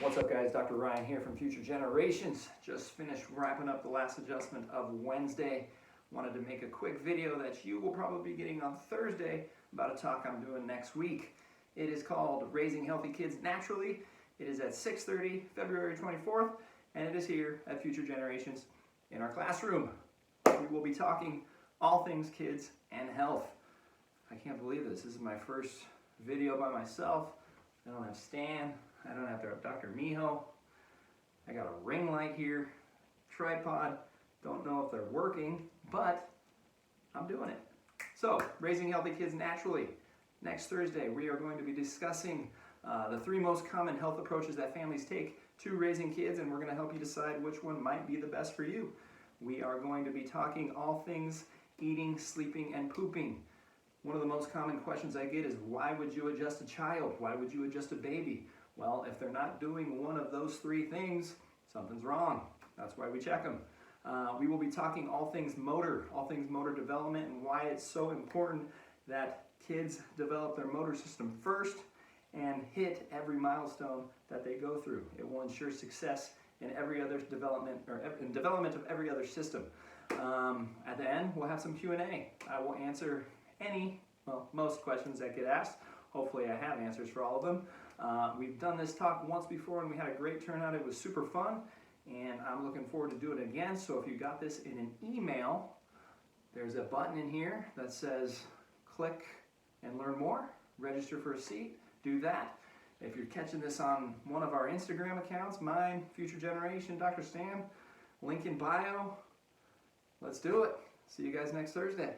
What's up, guys? Dr. Ryan here from Future Generations. Just finished wrapping up the last adjustment of Wednesday. Wanted to make a quick video that you will probably be getting on Thursday about a talk I'm doing next week. It is called Raising Healthy Kids Naturally. It is at 6:30, February 24th, and it is here at Future Generations in our classroom. We will be talking all things kids and health. I can't believe this. This is my first video by myself. I don't have Stan. I don't have to have Dr. Miho. I got a ring light here, tripod. Don't know if they're working, but I'm doing it. So, Raising Healthy Kids Naturally. Next Thursday, we are going to be discussing the 3 most common health approaches that families take to raising kids, and we're going to help you decide which one might be the best for you. We are going to be talking all things eating, sleeping, and pooping. One of the most common questions I get is, why would you adjust a child? Why would you adjust a baby? Well, if they're not doing one of those 3 things, something's wrong. That's why we check them. We will be talking all things motor development, and why it's so important that kids develop their motor system first and hit every milestone that they go through. It will ensure success in every other development, or in development of every other system. At the end, we'll have some Q&A. I will answer most questions that get asked. Hopefully I have answers for all of them. We've done this talk once before and we had a great turnout. It was super fun, and I'm looking forward to doing it again. So if you got this in an email, there's a button in here that says click and learn more, register for a seat, do that. If you're catching this on one of our Instagram accounts, mine, Future Generation, Dr. Stan, link in bio, let's do it. See you guys next Thursday.